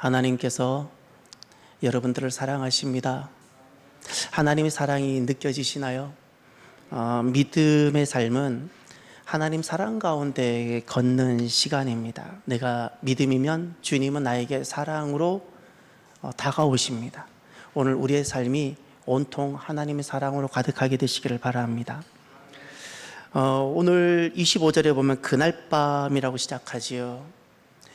하나님께서 여러분들을 사랑하십니다. 하나님의 사랑이 느껴지시나요? 믿음의 삶은 하나님 사랑 가운데 걷는 시간입니다. 내가 믿음이면 주님은 나에게 사랑으로 다가오십니다. 오늘 우리의 삶이 온통 하나님의 사랑으로 가득하게 되시기를 바랍니다. 오늘 25절에 보면 그날 밤이라고 시작하지요.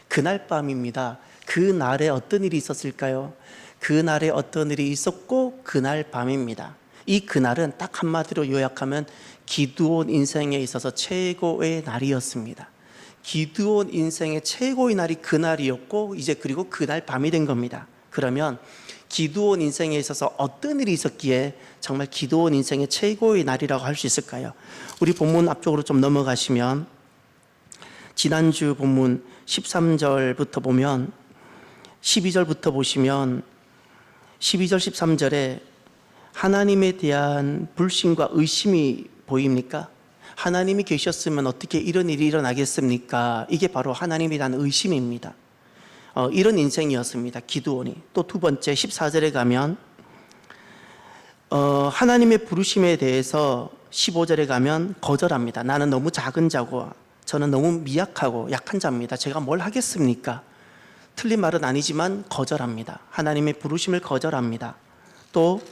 그날 밤입니다. 그날에 어떤 일이 있었을까요? 그날에 어떤 일이 있었고 그날 밤입니다. 이 그날은 딱 한마디로 요약하면 기드온 인생에 있어서 최고의 날이었습니다. 기드온 인생의 최고의 날이 그날이었고 이제 그리고 그날 밤이 된 겁니다. 그러면 기드온 인생에 있어서 어떤 일이 있었기에 정말 기드온 인생의 최고의 날이라고 할 수 있을까요? 우리 본문 앞쪽으로 좀 넘어가시면 지난주 본문 13절부터 보면 12절부터 보시면 12절 13절에 하나님에 대한 불신과 의심이 보입니까? 하나님이 계셨으면 어떻게 이런 일이 일어나겠습니까? 이게 바로 하나님에 대한 의심입니다. 이런 인생이었습니다. 기드온이. 또 두 번째 14절에 가면 하나님의 부르심에 대해서 15절에 가면 거절합니다. 나는 너무 작은 자고 저는 너무 미약하고 약한 자입니다. 제가 뭘 하겠습니까? 틀린 말은 아니지만 거절합니다. 하나님의 부르심을 거절합니다. 또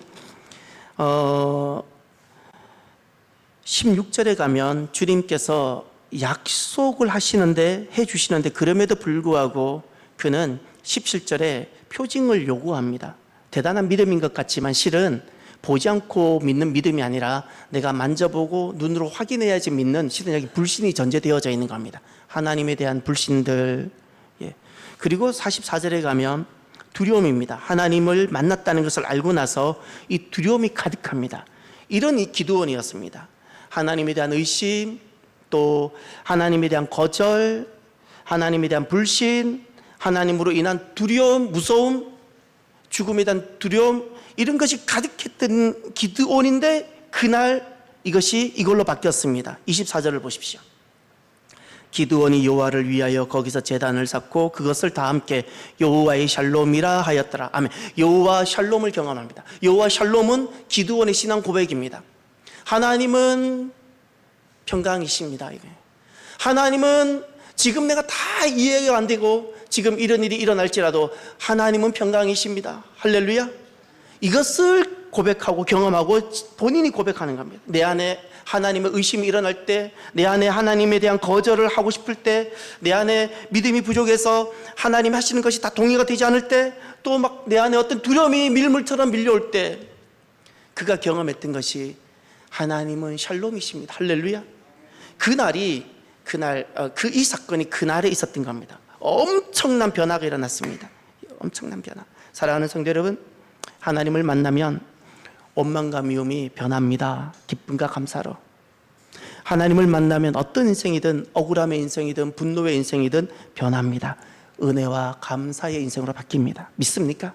16절에 가면 주님께서 약속을 해주시는데 그럼에도 불구하고 그는 17절에 표징을 요구합니다. 대단한 믿음인 것 같지만 실은 보지 않고 믿는 믿음이 아니라 내가 만져보고 눈으로 확인해야지 믿는, 실은 여기 불신이 전제되어져 있는 겁니다. 하나님에 대한 불신들. 그리고 44절에 가면 두려움입니다. 하나님을 만났다는 것을 알고 나서 이 두려움이 가득합니다. 이런 이 기드온이었습니다. 하나님에 대한 의심, 또 하나님에 대한 거절, 하나님에 대한 불신, 하나님으로 인한 두려움, 무서움, 죽음에 대한 두려움, 이런 것이 가득했던 기드온인데 그날 이것이 이걸로 바뀌었습니다. 24절을 보십시오. 기드온이 여호와를 위하여 거기서 제단을 쌓고 그것을 다 함께 여호와의 샬롬이라 하였더라. 아멘. 여호와 샬롬을 경험합니다. 여호와 샬롬은 기드온의 신앙 고백입니다. 하나님은 평강이십니다. 하나님은 지금 내가 다 이해가 안 되고 지금 이런 일이 일어날지라도 하나님은 평강이십니다. 할렐루야. 이것을 고백하고 경험하고 본인이 고백하는 겁니다. 내 안에 하나님의 의심이 일어날 때, 내 안에 하나님에 대한 거절을 하고 싶을 때, 내 안에 믿음이 부족해서 하나님 하시는 것이 다 동의가 되지 않을 때, 또 막 내 안에 어떤 두려움이 밀물처럼 밀려올 때 그가 경험했던 것이 하나님은 샬롬이십니다. 할렐루야. 이 사건이 그날에 있었던 겁니다. 엄청난 변화가 일어났습니다. 엄청난 변화. 사랑하는 성도 여러분, 하나님을 만나면 원망과 미움이 변합니다. 기쁨과 감사로. 하나님을 만나면 어떤 인생이든 억울함의 인생이든 분노의 인생이든 변합니다. 은혜와 감사의 인생으로 바뀝니다. 믿습니까?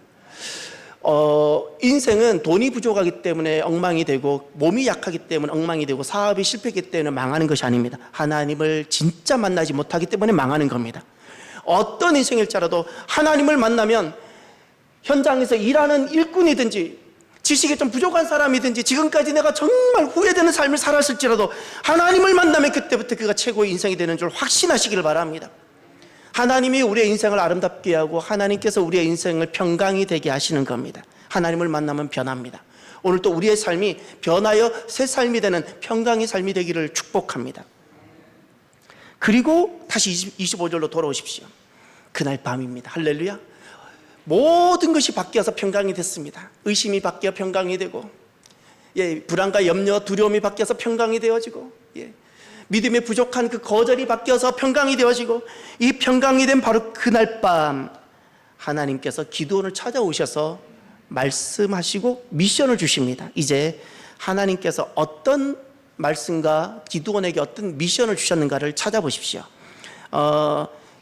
인생은 돈이 부족하기 때문에 엉망이 되고 몸이 약하기 때문에 엉망이 되고 사업이 실패했기 때문에 망하는 것이 아닙니다. 하나님을 진짜 만나지 못하기 때문에 망하는 겁니다. 어떤 인생일지라도 하나님을 만나면 현장에서 일하는 일꾼이든지 지식이 좀 부족한 사람이든지 지금까지 내가 정말 후회되는 삶을 살았을지라도 하나님을 만나면 그때부터 그가 최고의 인생이 되는 줄 확신하시기를 바랍니다. 하나님이 우리의 인생을 아름답게 하고 하나님께서 우리의 인생을 평강이 되게 하시는 겁니다. 하나님을 만나면 변합니다. 오늘 또 우리의 삶이 변하여 새 삶이 되는 평강의 삶이 되기를 축복합니다. 그리고 다시 25절로 돌아오십시오. 그날 밤입니다. 할렐루야. 모든 것이 바뀌어서 평강이 됐습니다. 의심이 바뀌어 평강이 되고, 불안과 염려, 두려움이 바뀌어서 평강이 되어지고, 믿음의 부족한 그 거절이 바뀌어서 평강이 되어지고, 이 평강이 된 바로 그날 밤 하나님께서 기드온을 찾아오셔서 말씀하시고 미션을 주십니다. 이제 하나님께서 어떤 말씀과 기드온에게 어떤 미션을 주셨는가를 찾아보십시오.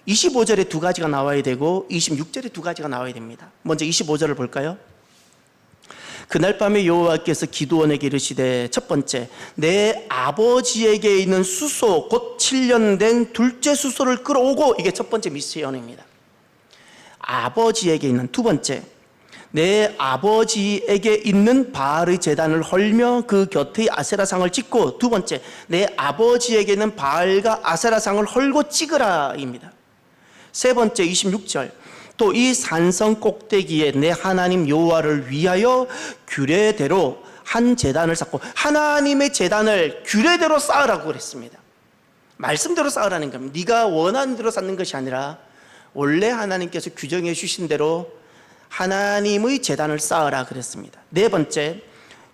25절에 두 가지가 나와야 되고 26절에 두 가지가 나와야 됩니다. 먼저 25절을 볼까요? 그날 밤에 여호와께서 기드온에게 이르시되, 첫 번째, 내 아버지에게 있는 수소 곧 7년 된 둘째 수소를 끌어오고, 이게 첫 번째 미션입니다. 아버지에게 있는, 두 번째, 내 아버지에게 있는 바알의 제단을 헐며 그 곁의 아세라상을 찍고, 두 번째, 내 아버지에게 있는 바알과 아세라상을 헐고 찍으라입니다. 세 번째 26절, 또 이 산성 꼭대기에 내 하나님 여호와를 위하여 규례대로 한 제단을 쌓고, 하나님의 제단을 규례대로 쌓으라고 그랬습니다. 말씀대로 쌓으라는 겁니다. 네가 원하는 대로 쌓는 것이 아니라 원래 하나님께서 규정해 주신 대로 하나님의 제단을 쌓으라 그랬습니다. 네 번째,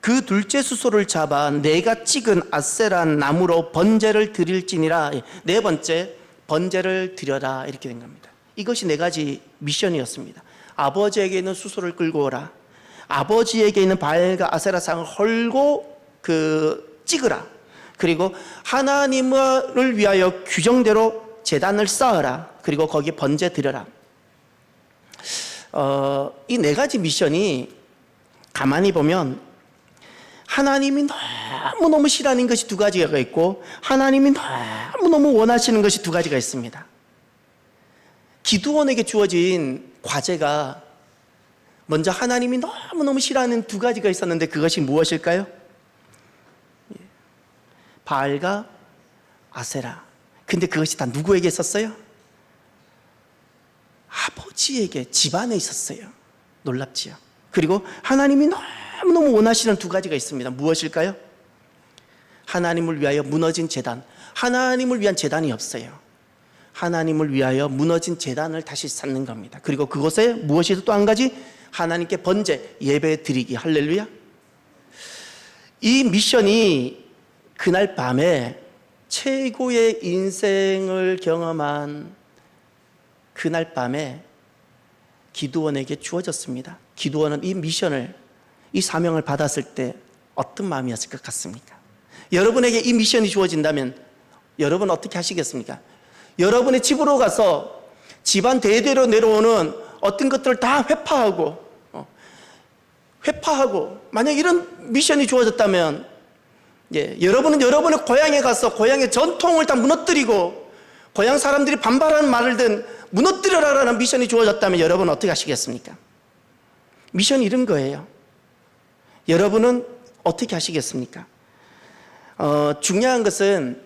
그 둘째 수소를 잡아 내가 찍은 아세라 나무로 번제를 드릴지니라. 네 번째, 번제를 드려라, 이렇게 된 겁니다. 이것이 네 가지 미션이었습니다. 아버지에게 있는 수소를 끌고 오라, 아버지에게 있는 바알과 아세라상을 헐고 찍으라, 그리고 하나님을 위하여 규정대로 제단을 쌓으라, 그리고 거기에 번제 드려라. 이 네 가지 미션이 가만히 보면 하나님이 너무너무 싫어하는 것이 두 가지가 있고 하나님이 너무너무 원하시는 것이 두 가지가 있습니다. 기드온에게 주어진 과제가 먼저 하나님이 너무너무 싫어하는 두 가지가 있었는데 그것이 무엇일까요? 바알과 아세라. 근데 그것이 다 누구에게 있었어요? 아버지에게, 집안에 있었어요. 놀랍지요? 그리고 하나님이 너무너무 원하시는 두 가지가 있습니다. 무엇일까요? 하나님을 위하여 무너진 제단. 하나님을 위한 제단이 없어요. 하나님을 위하여 무너진 제단을 다시 쌓는 겁니다. 그리고 그곳에 무엇이 또 한 가지? 하나님께 번제, 예배 드리기. 할렐루야. 이 미션이 그날 밤에 최고의 인생을 경험한 그날 밤에 기드온에게 주어졌습니다. 기드온은 이 미션을, 이 사명을 받았을 때 어떤 마음이었을 것 같습니까? 여러분에게 이 미션이 주어진다면 여러분 어떻게 하시겠습니까? 여러분의 집으로 가서 집안 대대로 내려오는 어떤 것들을 다 회파하고 만약 이런 미션이 주어졌다면 여러분은 여러분의 고향에 가서 고향의 전통을 다 무너뜨리고 고향 사람들이 반발하는 말을 듣 무너뜨려라라는 미션이 주어졌다면 여러분은 어떻게 하시겠습니까? 미션이 이런 거예요. 여러분은 어떻게 하시겠습니까? 중요한 것은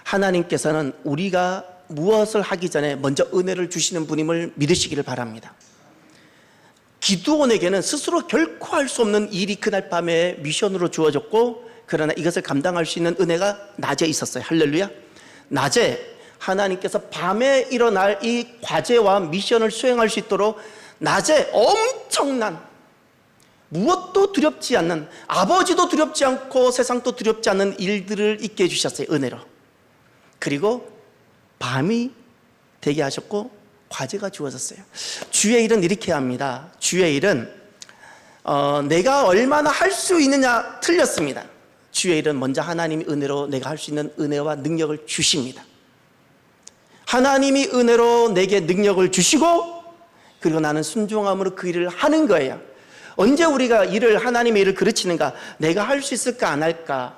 하나님께서는 우리가 무엇을 하기 전에 먼저 은혜를 주시는 분임을 믿으시기를 바랍니다. 기드온에게는 스스로 결코 할 수 없는 일이 그날 밤에 미션으로 주어졌고, 그러나 이것을 감당할 수 있는 은혜가 낮에 있었어요. 할렐루야. 낮에 하나님께서 밤에 일어날 이 과제와 미션을 수행할 수 있도록 낮에 엄청난, 무엇도 두렵지 않는, 아버지도 두렵지 않고 세상도 두렵지 않는 일들을 있게 해주셨어요. 은혜로. 그리고 밤이 되게 하셨고 과제가 주어졌어요. 주의 일은 이렇게 합니다. 주의 일은 내가 얼마나 할 수 있느냐 틀렸습니다. 주의 일은 먼저 하나님이 은혜로 내가 할 수 있는 은혜와 능력을 주십니다. 하나님이 은혜로 내게 능력을 주시고, 그리고 나는 순종함으로 그 일을 하는 거예요. 언제 우리가 하나님의 일을 그르치는가? 내가 할 수 있을까 안 할까?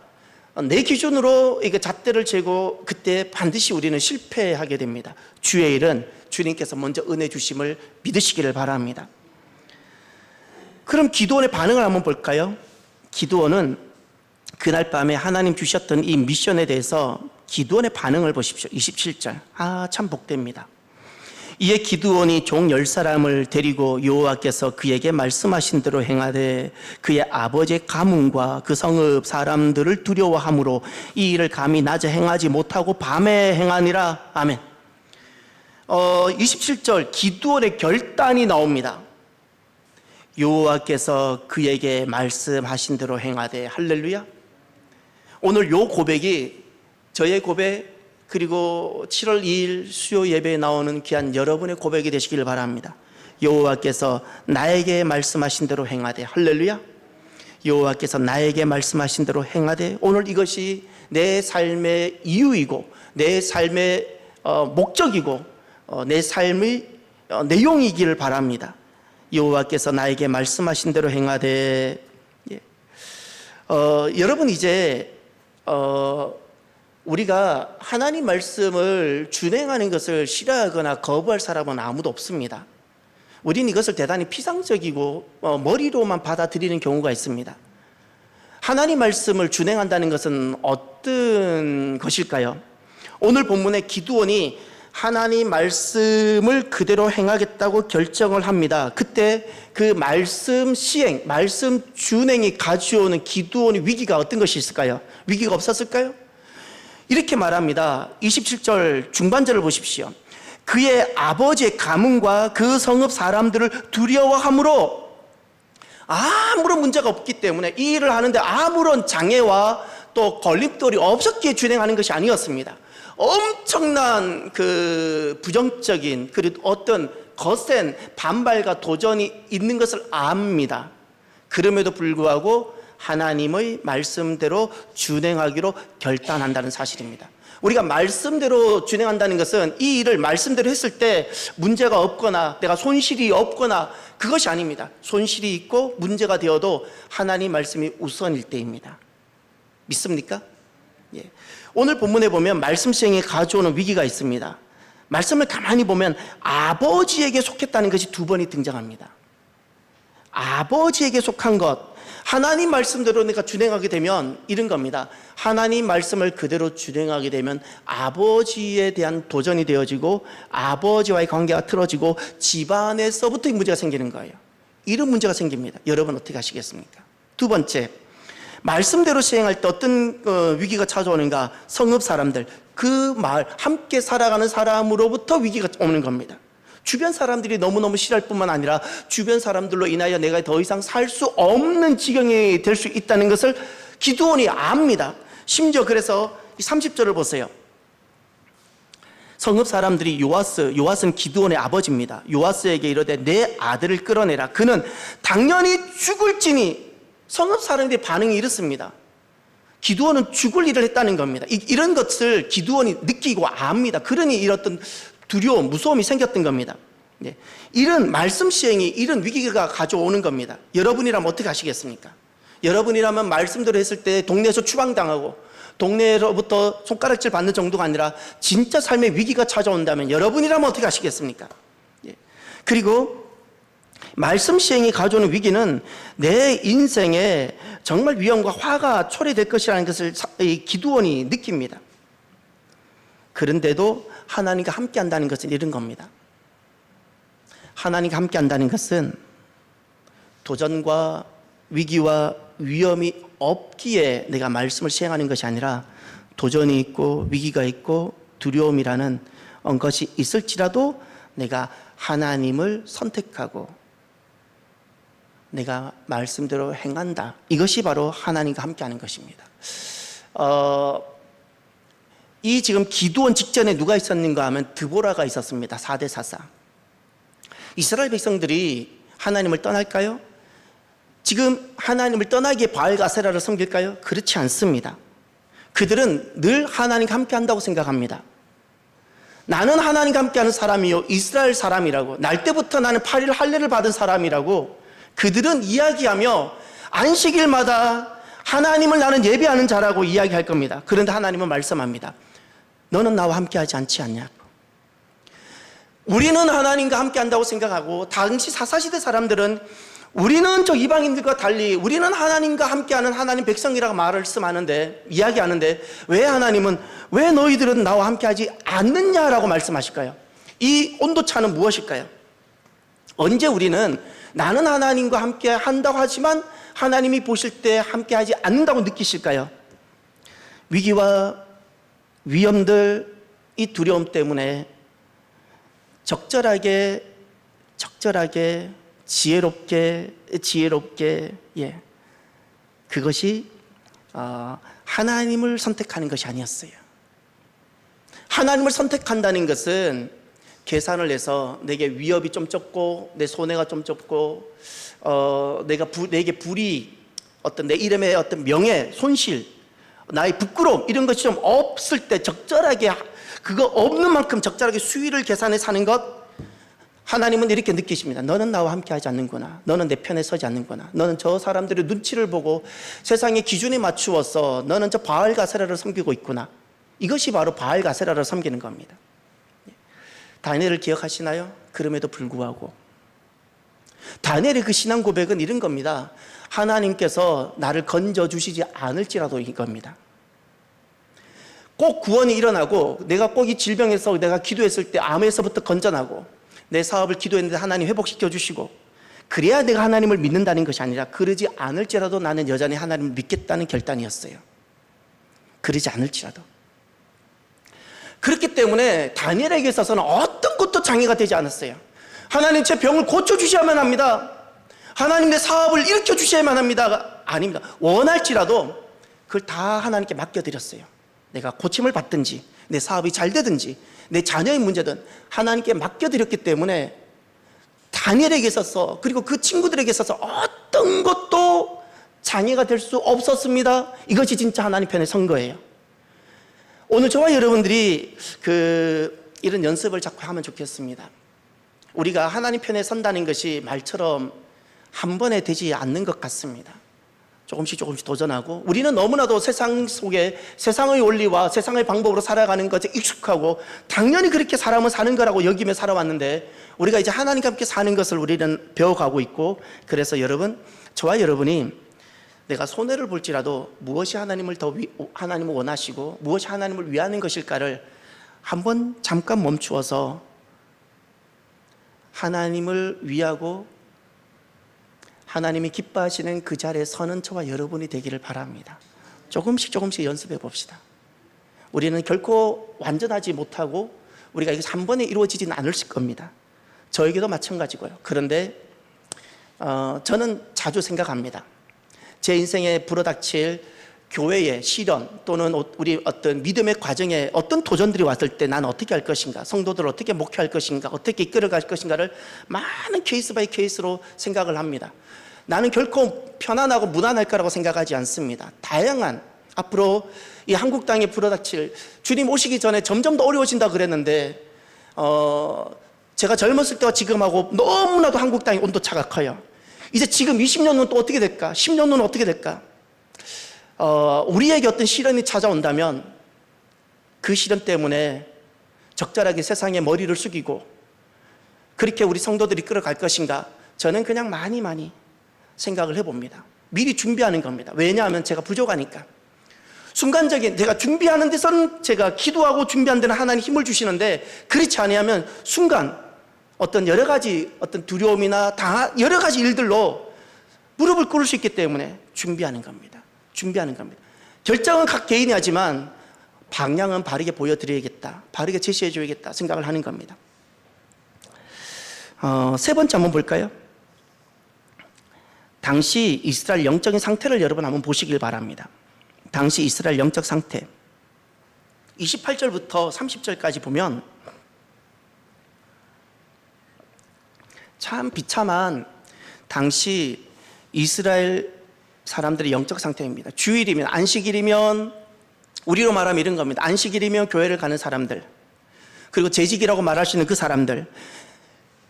내 기준으로 이게 잣대를 재고 그때 반드시 우리는 실패하게 됩니다. 주의 일은 주님께서 먼저 은혜 주심을 믿으시기를 바랍니다. 그럼 기드온의 반응을 한번 볼까요? 기드온은 그날 밤에 하나님 주셨던 이 미션에 대해서 기드온의 반응을 보십시오. 27절. 참 복됩니다. 이에 기드온이 종 10사람을 데리고 여호와께서 그에게 말씀하신 대로 행하되 그의 아버지의 가문과 그 성읍 사람들을 두려워함으로 이 일을 감히 낮에 행하지 못하고 밤에 행하니라. 아멘. 27절 기드온의 결단이 나옵니다. 여호와께서 그에게 말씀하신 대로 행하되. 할렐루야. 오늘 요 고백이 저의 고백, 그리고 7월 2일 수요 예배에 나오는 귀한 여러분의 고백이 되시기를 바랍니다. 여호와께서 나에게 말씀하신 대로 행하되. 할렐루야. 여호와께서 나에게 말씀하신 대로 행하되. 오늘 이것이 내 삶의 이유이고 내 삶의 목적이고 내 삶의 내용이기를 바랍니다. 여호와께서 나에게 말씀하신 대로 행하되. 여러분 이제 우리가 하나님 말씀을 준행하는 것을 싫어하거나 거부할 사람은 아무도 없습니다. 우리는 이것을 대단히 피상적이고 머리로만 받아들이는 경우가 있습니다. 하나님 말씀을 준행한다는 것은 어떤 것일까요? 오늘 본문의 기드온이 하나님 말씀을 그대로 행하겠다고 결정을 합니다. 그때 그 말씀 시행, 말씀 준행이 가져오는 기드온의 위기가 어떤 것이 있을까요? 위기가 없었을까요? 이렇게 말합니다. 27절 중반절을 보십시오. 그의 아버지의 가문과 그 성읍 사람들을 두려워함으로 아무런 문제가 없기 때문에 이 일을 하는데 아무런 장애와 또 걸림돌이 없었기에 진행하는 것이 아니었습니다. 엄청난 그 부정적인 그리고 어떤 거센 반발과 도전이 있는 것을 압니다. 그럼에도 불구하고 하나님의 말씀대로 준행하기로 결단한다는 사실입니다. 우리가 말씀대로 준행한다는 것은 이 일을 말씀대로 했을 때 문제가 없거나 내가 손실이 없거나 그것이 아닙니다. 손실이 있고 문제가 되어도 하나님 말씀이 우선일 때입니다. 믿습니까? 예. 오늘 본문에 보면 말씀 시행에 가져오는 위기가 있습니다. 말씀을 가만히 보면 아버지에게 속했다는 것이 두 번이 등장합니다. 아버지에게 속한 것, 하나님 말씀대로 내가 준행하게 되면 이런 겁니다. 하나님 말씀을 그대로 준행하게 되면 아버지에 대한 도전이 되어지고 아버지와의 관계가 틀어지고 집안에서부터 문제가 생기는 거예요. 이런 문제가 생깁니다. 여러분 어떻게 하시겠습니까? 두 번째, 말씀대로 시행할 때 어떤 위기가 찾아오는가? 성읍 사람들, 그 마을 함께 살아가는 사람으로부터 위기가 오는 겁니다. 주변 사람들이 너무너무 싫어할 뿐만 아니라 주변 사람들로 인하여 내가 더 이상 살 수 없는 지경이 될 수 있다는 것을 기드온이 압니다. 심지어 그래서 30절을 보세요. 성읍 사람들이 요아스는 기드온의 아버지입니다. 요아스에게 이르되 내 아들을 끌어내라. 그는 당연히 죽을지니. 성읍 사람들의 반응이 이렇습니다. 기드온은 죽을 일을 했다는 겁니다. 이런 것을 기드온이 느끼고 압니다. 그러니 이런 두려움, 무서움이 생겼던 겁니다. 네. 이런 말씀 시행이 이런 위기가 가져오는 겁니다. 여러분이라면 어떻게 하시겠습니까? 여러분이라면 말씀대로 했을 때 동네에서 추방당하고 동네로부터 손가락질 받는 정도가 아니라 진짜 삶의 위기가 찾아온다면 여러분이라면 어떻게 하시겠습니까? 예. 그리고 말씀 시행이 가져오는 위기는 내 인생에 정말 위험과 화가 초래될 것이라는 것을 기드온이 느낍니다. 그런데도 하나님과 함께 한다는 것은 이런 겁니다. 하나님과 함께 한다는 것은 도전과 위기와 위험이 없기에 내가 말씀을 시행하는 것이 아니라 도전이 있고 위기가 있고 두려움이라는 것이 있을지라도 내가 하나님을 선택하고 내가 말씀대로 행한다. 이것이 바로 하나님과 함께하는 것입니다. 이 지금 기드온 직전에 누가 있었는가 하면 드보라가 있었습니다. 4대 사사. 이스라엘 백성들이 하나님을 떠날까요? 지금 하나님을 떠나기에 바알과 아세라를 섬길까요? 그렇지 않습니다. 그들은 늘 하나님과 함께 한다고 생각합니다. 나는 하나님과 함께하는 사람이요 이스라엘 사람이라고, 날 때부터 나는 8일 할례를 받은 사람이라고 그들은 이야기하며 안식일마다 하나님을 나는 예배하는 자라고 이야기할 겁니다. 그런데 하나님은 말씀합니다. 너는 나와 함께하지 않지 않냐고. 우리는 하나님과 함께한다고 생각하고 당시 사사시대 사람들은 우리는 저 이방인들과 달리 우리는 하나님과 함께하는 하나님 백성이라고 말씀하는데, 이야기하는데 왜 하나님은 왜 너희들은 나와 함께하지 않느냐라고 말씀하실까요? 이 온도차는 무엇일까요? 언제 우리는 나는 하나님과 함께 한다고 하지만 하나님이 보실 때 함께하지 않는다고 느끼실까요? 위기와 위험들, 이 두려움 때문에 적절하게 지혜롭게 그것이 하나님을 선택하는 것이 아니었어요. 하나님을 선택한다는 것은 계산을 해서 내게 위협이 좀 적고 내 손해가 좀 적고 내게 불이 어떤 내 이름의 어떤 명예, 손실, 나의 부끄러움 이런 것이 좀 없을 때 적절하게 그거 없는 만큼 적절하게 수위를 계산해 사는 것, 하나님은 이렇게 느끼십니다. 너는 나와 함께 하지 않는구나. 너는 내 편에 서지 않는구나. 너는 저 사람들의 눈치를 보고 세상의 기준에 맞추어서 너는 저 바알과 아세라를 섬기고 있구나. 이것이 바로 바알 아세라를 섬기는 겁니다. 다니엘을 기억하시나요? 그럼에도 불구하고 다니엘의 그 신앙 고백은 이런 겁니다. 하나님께서 나를 건져주시지 않을지라도 이겁니다. 꼭 구원이 일어나고 내가 꼭 이 질병에서 내가 기도했을 때 암에서부터 건져나고 내 사업을 기도했는데 하나님 회복시켜 주시고 그래야 내가 하나님을 믿는다는 것이 아니라 그러지 않을지라도 나는 여전히 하나님을 믿겠다는 결단이었어요. 그러지 않을지라도. 그렇기 때문에 다니엘에게 있어서는 어떤 것도 장애가 되지 않았어요. 하나님 제 병을 고쳐주셔야만 합니다. 하나님 내 사업을 일으켜주셔야만 합니다. 아닙니다. 원할지라도 그걸 다 하나님께 맡겨드렸어요. 내가 고침을 받든지 내 사업이 잘 되든지 내 자녀의 문제든 하나님께 맡겨드렸기 때문에 다니엘에게 있어서 그리고 그 친구들에게 있어서 어떤 것도 장애가 될 수 없었습니다. 이것이 진짜 하나님 편의 선거예요. 오늘 저와 여러분들이 이런 연습을 자꾸 하면 좋겠습니다. 우리가 하나님 편에 선다는 것이 말처럼 한 번에 되지 않는 것 같습니다. 조금씩 도전하고 우리는 너무나도 세상 속에 세상의 원리와 세상의 방법으로 살아가는 것에 익숙하고 당연히 그렇게 사람은 사는 거라고 여기며 살아왔는데 우리가 이제 하나님과 함께 사는 것을 우리는 배워가고 있고 그래서 저와 여러분이 내가 손해를 볼지라도 무엇이 하나님을 원하시고 무엇이 하나님을 위하는 것일까를 한번 잠깐 멈추어서 하나님을 위하고 하나님이 기뻐하시는 그 자리에 서는 저와 여러분이 되기를 바랍니다. 조금씩 연습해 봅시다. 우리는 결코 완전하지 못하고 우리가 이게 한 번에 이루어지지는 않을 겁니다. 저에게도 마찬가지고요. 그런데 저는 자주 생각합니다. 제 인생에 불어닥칠 교회의 시련 또는 우리 어떤 믿음의 과정에 어떤 도전들이 왔을 때 나는 어떻게 할 것인가, 성도들을 어떻게 목회할 것인가, 어떻게 이끌어갈 것인가를 많은 케이스 바이 케이스로 생각을 합니다. 나는 결코 편안하고 무난할 거라고 생각하지 않습니다. 다양한 앞으로 이 한국 땅에 불어닥칠 주님 오시기 전에 점점 더 어려워진다 그랬는데 제가 젊었을 때와 지금하고 너무나도 한국 땅의 온도차가 커요. 이제 지금 20년 후는 또 어떻게 될까? 10년 후는 어떻게 될까? 우리에게 어떤 시련이 찾아온다면 그 시련 때문에 적절하게 세상에 머리를 숙이고 그렇게 우리 성도들이 끌어갈 것인가? 저는 그냥 많이 생각을 해봅니다. 미리 준비하는 겁니다. 왜냐하면 제가 부족하니까. 순간적인 제가 준비하는 데서는 제가 기도하고 준비한 데는 하나님 힘을 주시는데 그렇지 아니하면 순간 어떤 여러 가지 어떤 두려움이나 여러 가지 일들로 무릎을 꿇을 수 있기 때문에 준비하는 겁니다. 결정은 각 개인이 하지만 방향은 바르게 보여드려야겠다, 바르게 제시해줘야겠다 생각을 하는 겁니다. 세 번째 한번 볼까요? 당시 이스라엘 영적인 상태를 여러분 한번 보시길 바랍니다. 당시 이스라엘 영적 상태 28절부터 30절까지 보면 참 비참한 당시 이스라엘 사람들의 영적 상태입니다. 주일이면 안식일이면 우리로 말하면 이런 겁니다. 안식일이면 교회를 가는 사람들, 그리고 재직이라고 말할 수 있는 그 사람들,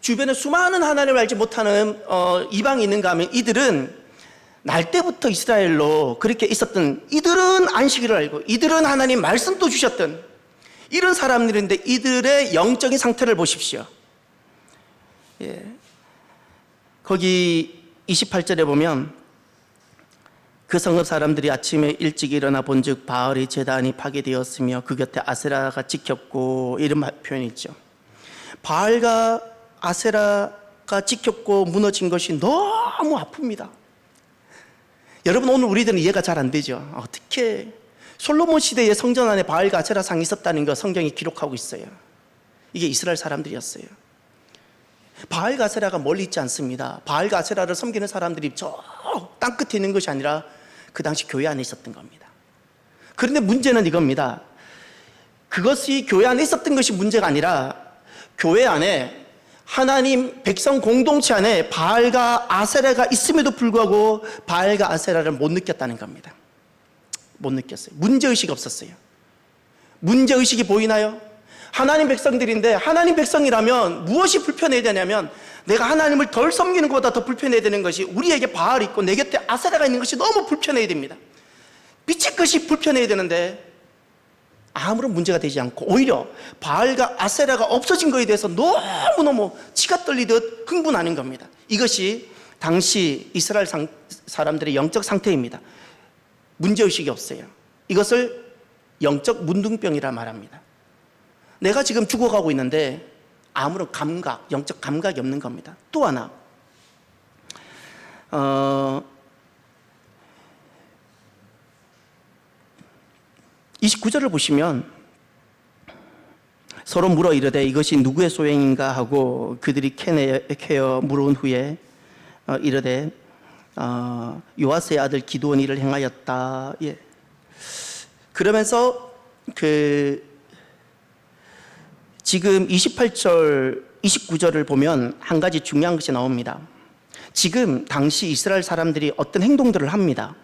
주변에 수많은 하나님을 알지 못하는 이방이 있는가 하면 이들은 날 때부터 이스라엘로 그렇게 있었던, 이들은 안식일을 알고 이들은 하나님 말씀도 주셨던 이런 사람들인데 이들의 영적인 상태를 보십시오. 거기 28절에 보면 그 성읍 사람들이 아침에 일찍 일어나 본즉 바알의 제단이 파괴되었으며 그 곁에 아세라가 찍혔고, 이런 표현이 있죠. 바알과 아세라가 찍혔고 무너진 것이 너무 아픕니다. 여러분, 오늘 우리들은 이해가 잘 안 되죠. 어떻게 솔로몬 시대에 성전 안에 바알과 아세라 상이 있었다는 거 성경이 기록하고 있어요. 이게 이스라엘 사람들이었어요. 바알과 아세라가 멀리 있지 않습니다. 바알과 아세라를 섬기는 사람들이 저 땅끝에 있는 것이 아니라 그 당시 교회 안에 있었던 겁니다. 그런데 문제는 이겁니다. 그것이 교회 안에 있었던 것이 문제가 아니라 교회 안에 하나님 백성 공동체 안에 바알과 아세라가 있음에도 불구하고 바알과 아세라를 못 느꼈다는 겁니다. 못 느꼈어요. 문제의식이 없었어요. 문제의식이 보이나요? 하나님 백성들인데, 하나님 백성이라면 무엇이 불편해야 되냐면, 내가 하나님을 덜 섬기는 것보다 더 불편해야 되는 것이, 우리에게 바알이 있고 내 곁에 아세라가 있는 것이 너무 불편해야 됩니다. 미칠 것이 불편해야 되는데 아무런 문제가 되지 않고 오히려 바알과 아세라가 없어진 것에 대해서 너무너무 치가 떨리듯 흥분하는 겁니다. 이것이 당시 이스라엘 사람들의 영적 상태입니다. 문제의식이 없어요. 이것을 영적 문둥병이라 말합니다. 내가 지금 죽어가고 있는데 아무런 감각, 영적 감각이 없는 겁니다. 또 하나, 29절을 보시면 서로 물어 이르되 이것이 누구의 소행인가 하고 그들이 캐어 물어온 후에 이르되 요아스의 아들 기드온이 이를 행하였다. 예. 그러면서 지금 28절, 29절을 보면 한 가지 중요한 것이 나옵니다. 지금 당시 이스라엘 사람들이 어떤 행동들을 합니다.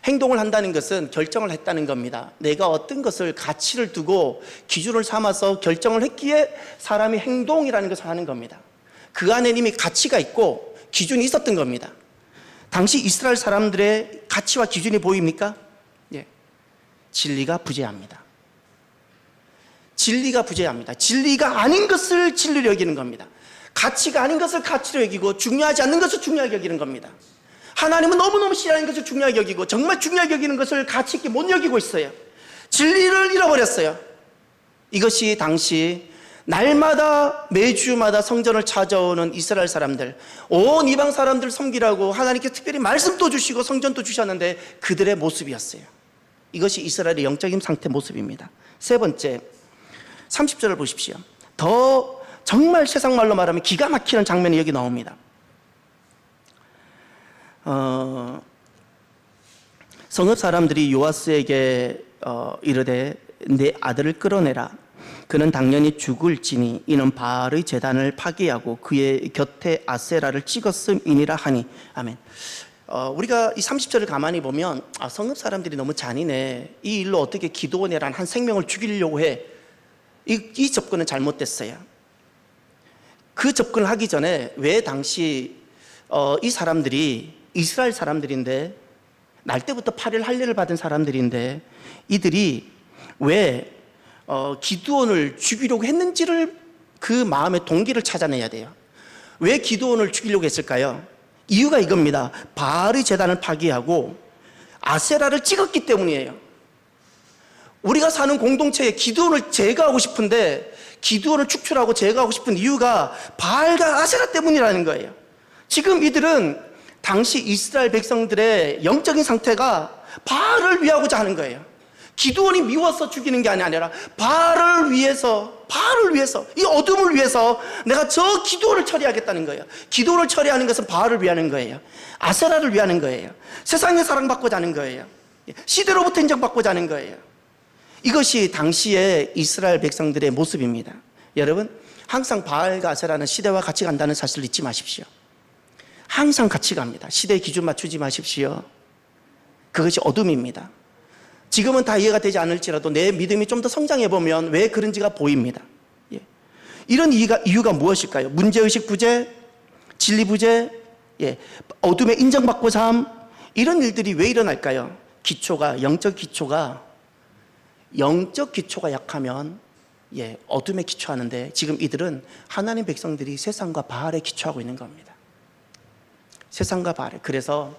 행동을 한다는 것은 결정을 했다는 겁니다. 내가 어떤 것을 가치를 두고 기준을 삼아서 결정을 했기에 사람이 행동이라는 것을 하는 겁니다. 그 안에 이미 가치가 있고 기준이 있었던 겁니다. 당시 이스라엘 사람들의 가치와 기준이 보입니까? 예. 진리가 부재합니다. 진리가 부재합니다. 진리가 아닌 것을 진리로 여기는 겁니다. 가치가 아닌 것을 가치로 여기고 중요하지 않는 것을 중요하게 여기는 겁니다. 하나님은 너무너무 싫어하는 것을 중요하게 여기고 정말 중요하게 여기는 것을 가치 있게 못 여기고 있어요. 진리를 잃어버렸어요. 이것이 당시 날마다 매주마다 성전을 찾아오는 이스라엘 사람들, 온 이방 사람들 섬기라고 하나님께 특별히 말씀도 주시고 성전도 주셨는데 그들의 모습이었어요. 이것이 이스라엘의 영적인 상태 모습입니다. 세 번째, 30절을 보십시오. 더 정말 세상 말로 말하면 기가 막히는 장면이 여기 나옵니다. 성읍 사람들이 요아스에게 이르되 내 아들을 끌어내라. 그는 당연히 죽을지니 이는 바알의 제단을 파괴하고 그의 곁에 아세라를 찍었음이니라 하니. 아멘. 우리가 이 30절을 가만히 보면 성읍 사람들이 너무 잔인해. 이 일로 어떻게 기드온이라는 한 생명을 죽이려고 해. 이 접근은 잘못됐어요. 그 접근을 하기 전에 왜 당시 이 사람들이 이스라엘 사람들인데 날 때부터 8일 할례를 받은 사람들인데 이들이 왜 기드온을 죽이려고 했는지를 그 마음의 동기를 찾아내야 돼요. 왜 기드온을 죽이려고 했을까요? 이유가 이겁니다. 바알의 제단을 파괴하고 아세라를 찍었기 때문이에요. 우리가 사는 공동체에 기드온을 제거하고 싶은데 기드온을 축출하고 제거하고 싶은 이유가 바알과 아세라 때문이라는 거예요. 지금 이들은 당시 이스라엘 백성들의 영적인 상태가 바알을 위하고자 하는 거예요. 기드온이 미워서 죽이는 게 아니라 바알을 위해서 이 어둠을 위해서 내가 저 기드온을 처리하겠다는 거예요. 기드온을 처리하는 것은 바알을 위하는 거예요. 아세라를 위하는 거예요. 세상의 사랑받고자 하는 거예요. 시대로부터 인정받고자 하는 거예요. 이것이 당시의 이스라엘 백성들의 모습입니다. 여러분, 항상 바알과 아세라는 시대와 같이 간다는 사실을 잊지 마십시오. 항상 같이 갑니다. 시대의 기준 맞추지 마십시오. 그것이 어둠입니다. 지금은 다 이해가 되지 않을지라도 내 믿음이 좀 더 성장해 보면 왜 그런지가 보입니다. 예. 이런 이유가 무엇일까요? 문제의식 부재, 진리 부재, 예. 어둠에 인정받고자 함, 이런 일들이 왜 일어날까요? 영적 기초가 약하면 어둠에 기초하는데 지금 이들은 하나님 백성들이 세상과 바알에 기초하고 있는 겁니다. 세상과 바알. 그래서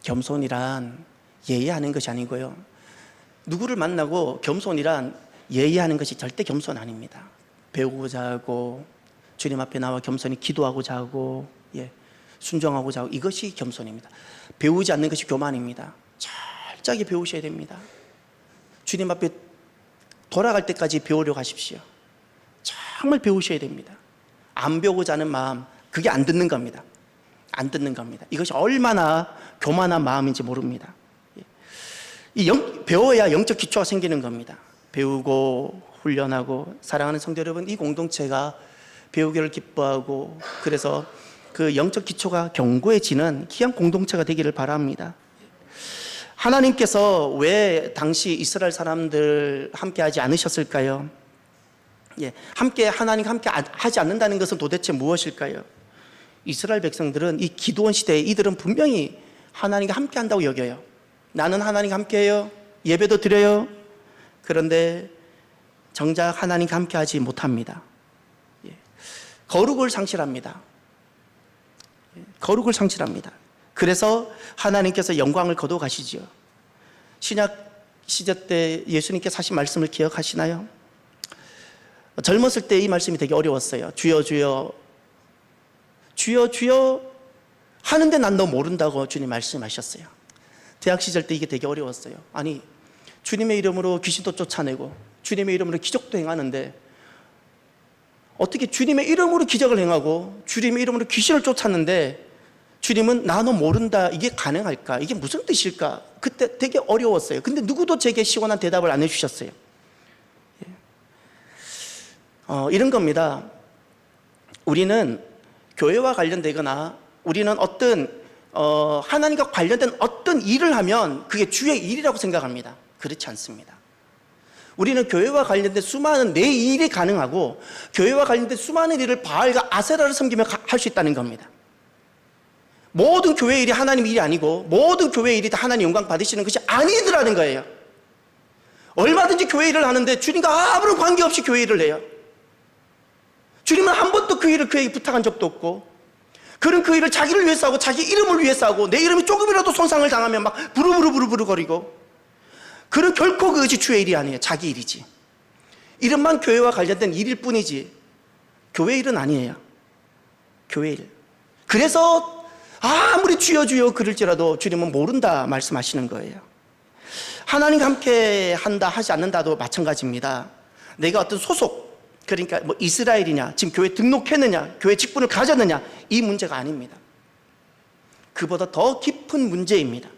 겸손이란 예의하는 것이 아니고요. 누구를 만나고 겸손이란 예의하는 것이 절대 겸손 아닙니다. 배우고자 하고 주님 앞에 나와 겸손히 기도하고자 하고 순종하고자 하고 이것이 겸손입니다. 배우지 않는 것이 교만입니다. 철저하게 배우셔야 됩니다. 주님 앞에 돌아갈 때까지 배우려고 하십시오. 정말 배우셔야 됩니다. 안 배우고자 하는 마음, 그게 안 듣는 겁니다. 안 듣는 겁니다. 이것이 얼마나 교만한 마음인지 모릅니다. 배워야 영적 기초가 생기는 겁니다. 배우고 훈련하고 사랑하는 성도 여러분, 이 공동체가 배우기를 기뻐하고 그래서 그 영적 기초가 견고해지는 귀한 공동체가 되기를 바랍니다. 하나님께서 왜 당시 이스라엘 사람들 함께 하지 않으셨을까요? 하나님과 함께 하지 않는다는 것은 도대체 무엇일까요? 이스라엘 백성들은 이 기드온 시대에 이들은 분명히 하나님과 함께 한다고 여겨요. 나는 하나님과 함께해요. 예배도 드려요. 그런데 정작 하나님과 함께하지 못합니다. 거룩을 상실합니다. 거룩을 상실합니다. 그래서 하나님께서 영광을 거둬 가시지요. 신약 시대 때 예수님께서 하신 말씀을 기억하시나요? 젊었을 때 이 말씀이 되게 어려웠어요. 주여 주여 주여 주여 하는데 난 너 모른다고 주님 말씀하셨어요. 대학 시절 때 이게 되게 어려웠어요. 아니, 주님의 이름으로 귀신도 쫓아내고 주님의 이름으로 기적도 행하는데 어떻게 주님의 이름으로 기적을 행하고 주님의 이름으로 귀신을 쫓았는데 주님은 나 너 모른다, 이게 가능할까? 이게 무슨 뜻일까? 그때 되게 어려웠어요. 근데 누구도 제게 시원한 대답을 안 해주셨어요. 이런 겁니다. 우리는 교회와 관련되거나 우리는 어떤 하나님과 관련된 어떤 일을 하면 그게 주의 일이라고 생각합니다. 그렇지 않습니다. 우리는 교회와 관련된 수많은 내 일이 가능하고 교회와 관련된 수많은 일을 바알과 아세라를 섬기며 할 수 있다는 겁니다. 모든 교회 일이 하나님 일이 아니고 모든 교회 일이 다 하나님 영광 받으시는 것이 아니더라는 거예요. 얼마든지 교회 일을 하는데 주님과 아무런 관계없이 교회 일을 해요. 주님은 한 번도 그 일을 그에게 부탁한 적도 없고, 그는 그 일을 자기를 위해서 하고 자기 이름을 위해서 하고, 내 이름이 조금이라도 손상을 당하면 막 부르부르 거리고, 그는 결코 그것이 주의 일이 아니에요. 자기 일이지. 이름만 교회와 관련된 일일 뿐이지 교회 일은 아니에요. 교회 일. 그래서 아무리 주여 주여 그럴지라도 주님은 모른다 말씀하시는 거예요. 하나님과 함께 한다 하지 않는다도 마찬가지입니다. 내가 어떤 소속, 그러니까 뭐 이스라엘이냐, 지금 교회 등록했느냐, 교회 직분을 가졌느냐, 이 문제가 아닙니다. 그보다 더 깊은 문제입니다.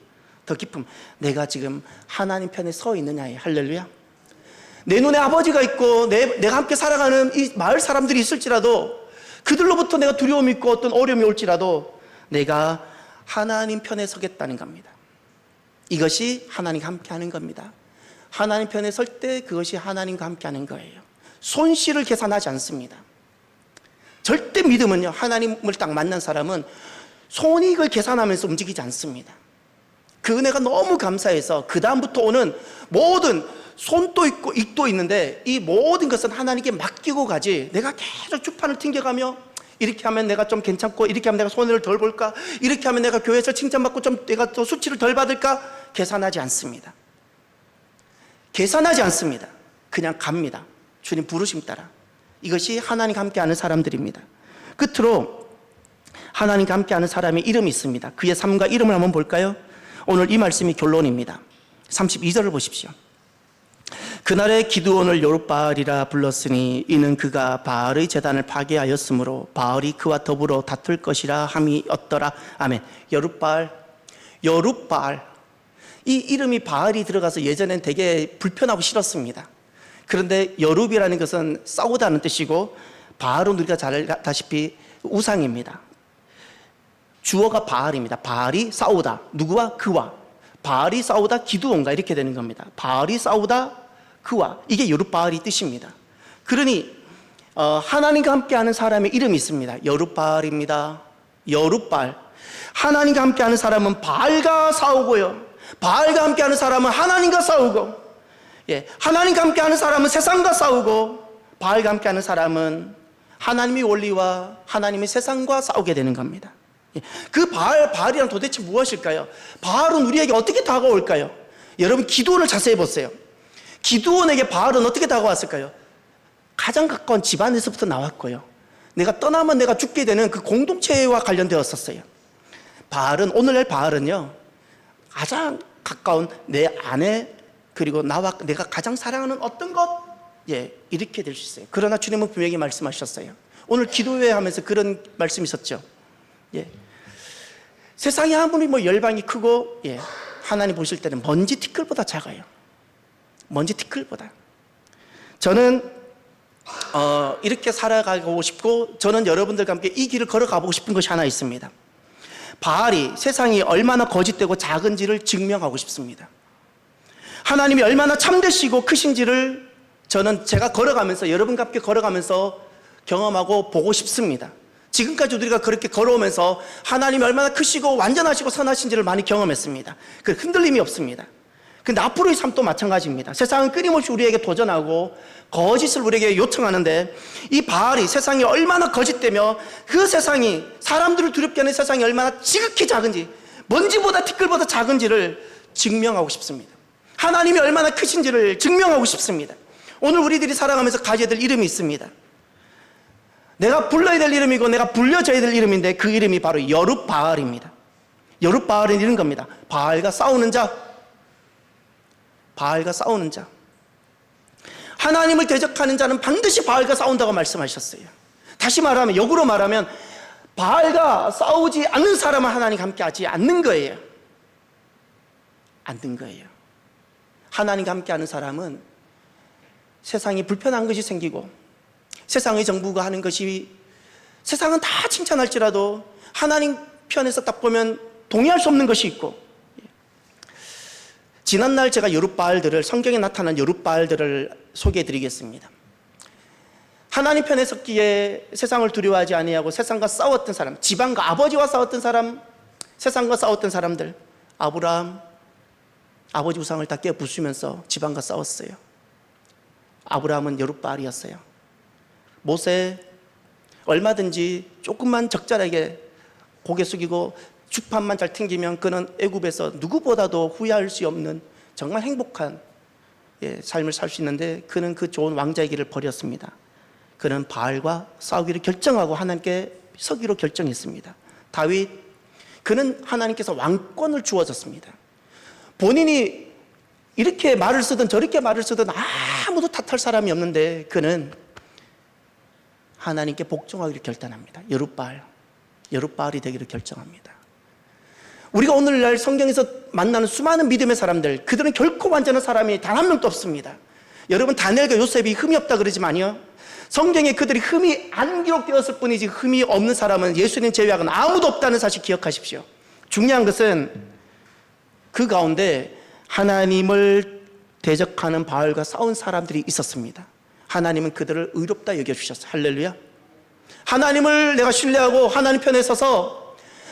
더 깊은, 내가 지금 하나님 편에 서 있느냐에. 할렐루야. 내 눈에 아버지가 있고 내가 함께 살아가는 이 마을 사람들이 있을지라도 그들로부터 내가 두려움이 있고 어떤 어려움이 올지라도 내가 하나님 편에 서겠다는 겁니다. 이것이 하나님과 함께 하는 겁니다. 하나님 편에 설 때 그것이 하나님과 함께 하는 거예요. 손실을 계산하지 않습니다. 절대 믿음은요, 하나님을 딱 만난 사람은 손익을 계산하면서 움직이지 않습니다. 그 은혜가 너무 감사해서 그 다음부터 오는 모든 손도 있고 익도 있는데 이 모든 것은 하나님께 맡기고 가지, 내가 계속 주판을 튕겨가며 이렇게 하면 내가 좀 괜찮고 이렇게 하면 내가 손해를 덜 볼까, 이렇게 하면 내가 교회에서 칭찬받고 좀 내가 또 수치를 덜 받을까, 계산하지 않습니다. 계산하지 않습니다. 그냥 갑니다. 주님 부르심 따라. 이것이 하나님과 함께하는 사람들입니다. 끝으로 하나님과 함께하는 사람의 이름이 있습니다. 그의 삶과 이름을 한번 볼까요? 오늘 이 말씀이 결론입니다. 32절을 보십시오. 그날에 기드온을 요룻바알이라 불렀으니 이는 그가 바알의 제단을 파괴하였으므로 바알이 그와 더불어 다툴 것이라 함이었더라. 아멘. 요룻바알. 이 이름이 바알이 들어가서 예전엔 되게 불편하고 싫었습니다. 그런데 여룹이라는 것은 싸우다는 뜻이고 바알은 우리가 잘 알다시피 우상입니다. 주어가 바알입니다. 바알이 싸우다. 누구와? 그와. 바알이 싸우다 기드온과 이렇게 되는 겁니다. 바알이 싸우다 그와. 이게 여룹바알이 뜻입니다. 그러니 하나님과 함께하는 사람의 이름이 있습니다. 여룹바알입니다. 여룹바알. 하나님과 함께하는 사람은 바알과 싸우고요, 바알과 함께하는 사람은 하나님과 싸우고, 하나님과 함께하는 사람은 세상과 싸우고, 바알과 함께하는 사람은 하나님의 원리와 하나님의 세상과 싸우게 되는 겁니다. 그 바알이란 도대체 무엇일까요? 바알은 우리에게 어떻게 다가올까요? 여러분 기드온을 자세히 보세요. 기드온에게 바알은 어떻게 다가왔을까요? 가장 가까운 집안에서부터 나왔고요, 내가 떠나면 내가 죽게 되는 그 공동체와 관련되었었어요. 바알은, 오늘날 바알은요, 가장 가까운 내 아내, 그리고 나와 내가 가장 사랑하는 어떤 것, 이렇게 될 수 있어요. 그러나 주님은 분명히 말씀하셨어요. 오늘 기도회 하면서 그런 말씀이 있었죠. 세상이 아무리 뭐 열방이 크고, 하나님 보실 때는 먼지 티끌보다 작아요. 먼지 티끌보다. 저는 이렇게 살아가고 싶고, 저는 여러분들과 함께 이 길을 걸어가보고 싶은 것이 하나 있습니다. 바알이, 세상이 얼마나 거짓되고 작은지를 증명하고 싶습니다. 하나님이 얼마나 참되시고 크신지를 저는 제가 걸어가면서, 여러분과 함께 걸어가면서 경험하고 보고 싶습니다. 지금까지 우리가 그렇게 걸어오면서 하나님이 얼마나 크시고 완전하시고 선하신지를 많이 경험했습니다. 그 흔들림이 없습니다. 근데 앞으로의 삶도 마찬가지입니다. 세상은 끊임없이 우리에게 도전하고 거짓을 우리에게 요청하는데, 이 바알이 세상이 얼마나 거짓되며 그 세상이, 사람들을 두렵게 하는 세상이 얼마나 지극히 작은지, 먼지보다 티끌보다 작은지를 증명하고 싶습니다. 하나님이 얼마나 크신지를 증명하고 싶습니다. 오늘 우리들이 살아가면서 가져야 될 이름이 있습니다. 내가 불러야 될 이름이고 내가 불려져야 될 이름인데, 그 이름이 바로 여룻바알입니다. 여룻바알은 이런 겁니다. 바알과 싸우는 자, 바알과 싸우는 자. 하나님을 대적하는 자는 반드시 바알과 싸운다고 말씀하셨어요. 다시 말하면, 역으로 말하면 바알과 싸우지 않는 사람은 하나님과 함께하지 않는 거예요. 않는 거예요. 하나님과 함께하는 사람은 세상이 불편한 것이 생기고, 세상의 정부가 하는 것이, 세상은 다 칭찬할지라도 하나님 편에서 딱 보면 동의할 수 없는 것이 있고, 지난날 제가 여룻바알들을, 성경에 나타난 여룻바알들을 소개해 드리겠습니다. 하나님 편에 섰기에 세상을 두려워하지 아니하고 세상과 싸웠던 사람, 지방과 아버지와 싸웠던 사람, 세상과 싸웠던 사람들. 아브라함, 아버지 우상을 다 깨어 부수면서 지방과 싸웠어요. 아브라함은 여룻바알이었어요. 모세, 얼마든지 조금만 적절하게 고개 숙이고 주판만 잘 튕기면 그는 애굽에서 누구보다도 후회할 수 없는 정말 행복한 삶을 살 수 있는데, 그는 그 좋은 왕자의 길을 버렸습니다. 그는 바알과 싸우기를 결정하고 하나님께 서기로 결정했습니다. 다윗, 그는 하나님께서 왕권을 주어졌습니다. 본인이 이렇게 말을 쓰든 저렇게 말을 쓰든 아무도 탓할 사람이 없는데, 그는 하나님께 복종하기를 결단합니다. 여룻바알이 되기를 결정합니다. 우리가 오늘날 성경에서 만나는 수많은 믿음의 사람들, 그들은 결코 완전한 사람이 단 한 명도 없습니다. 여러분, 다니엘과 요셉이 흠이 없다 그러지만요, 성경에 그들이 흠이 안 기록되었을 뿐이지 흠이 없는 사람은 예수님 제외하고는 아무도 없다는 사실 기억하십시오. 중요한 것은 그 가운데 하나님을 대적하는 바알과 싸운 사람들이 있었습니다. 하나님은 그들을 의롭다 여겨주셨어요. 할렐루야. 하나님을 내가 신뢰하고 하나님 편에 서서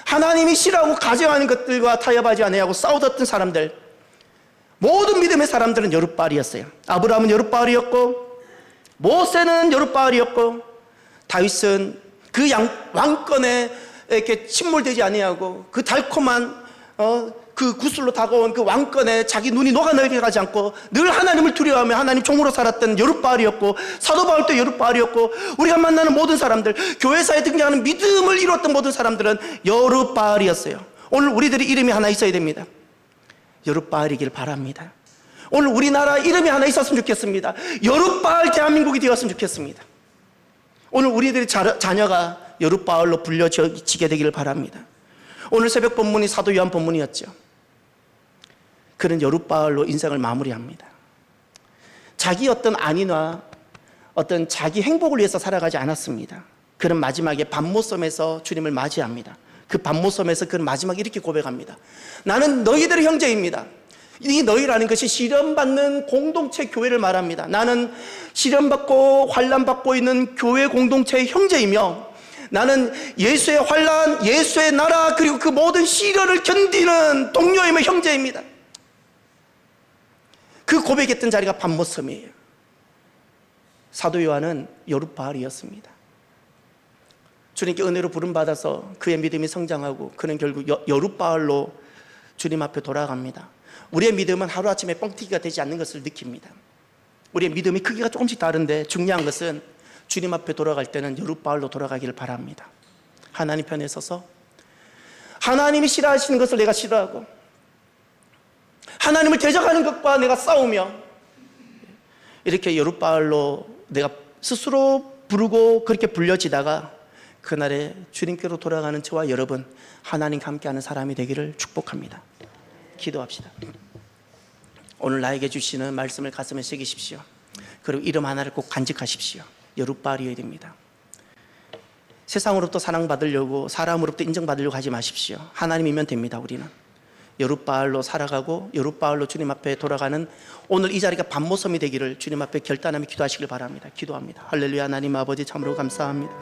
하나님이 싫어하고 가져가는 것들과 타협하지 아니하고 싸우던 사람들, 모든 믿음의 사람들은 여룻바알이었어요. 아브라함은 여룻바알이었고, 모세는 여룻바알이었고, 다윗은 그 왕권에 이렇게 침몰되지 아니하고 그 달콤한 그 구슬로 다가온 그 왕권에 자기 눈이 녹아내리게 하지 않고 늘 하나님을 두려워하며 하나님 종으로 살았던 여룻바알이었고, 사도 바울도 여룻바알이었고, 우리가 만나는 모든 사람들, 교회사에 등장하는 믿음을 이루었던 모든 사람들은 여룻바알이었어요. 오늘 우리들이 이름이 하나 있어야 됩니다. 여룻바알이길 바랍니다. 오늘 우리나라 이름이 하나 있었으면 좋겠습니다. 여룻바알 대한민국이 되었으면 좋겠습니다. 오늘 우리들의 자녀가 여룻바알로 불려지게 되기를 바랍니다. 오늘 새벽 본문이 사도 요한 본문이었죠. 그는 여룻바알로 인생을 마무리합니다. 자기 어떤 안위나 어떤 자기 행복을 위해서 살아가지 않았습니다. 그는 마지막에 밤모섬에서 주님을 맞이합니다. 그 밤모섬에서 그는 마지막에 이렇게 고백합니다. 나는 너희들의 형제입니다. 이 너희라는 것이 시련받는 공동체 교회를 말합니다. 나는 시련받고 환난받고 있는 교회 공동체의 형제이며, 나는 예수의 환난, 예수의 나라, 그리고 그 모든 시련을 견디는 동료이며 형제입니다. 그 고백했던 자리가 밤모섬이에요. 사도 요한은 여룻바알이었습니다. 주님께 은혜로 부름받아서 그의 믿음이 성장하고 그는 결국 여룻바알로 주님 앞에 돌아갑니다. 우리의 믿음은 하루아침에 뻥튀기가 되지 않는 것을 느낍니다. 우리의 믿음의 크기가 조금씩 다른데 중요한 것은 주님 앞에 돌아갈 때는 여룻바알로 돌아가기를 바랍니다. 하나님 편에 서서 하나님이 싫어하시는 것을 내가 싫어하고 하나님을 대적하는 것과 내가 싸우며, 이렇게 여룻바알로 내가 스스로 부르고 그렇게 불려지다가 그날에 주님께로 돌아가는 저와 여러분, 하나님과 함께하는 사람이 되기를 축복합니다. 기도합시다. 오늘 나에게 주시는 말씀을 가슴에 새기십시오. 그리고 이름 하나를 꼭 간직하십시오. 여룻바알이어야 됩니다. 세상으로부터 사랑받으려고, 사람으로부터 인정받으려고 하지 마십시오. 하나님이면 됩니다. 우리는 여룻바알로 살아가고 여룻바알로 주님 앞에 돌아가는 오늘 이 자리가 밤모섬이 되기를 주님 앞에 결단하며 기도하시길 바랍니다. 기도합니다. 할렐루야. 하나님 아버지, 참으로 감사합니다.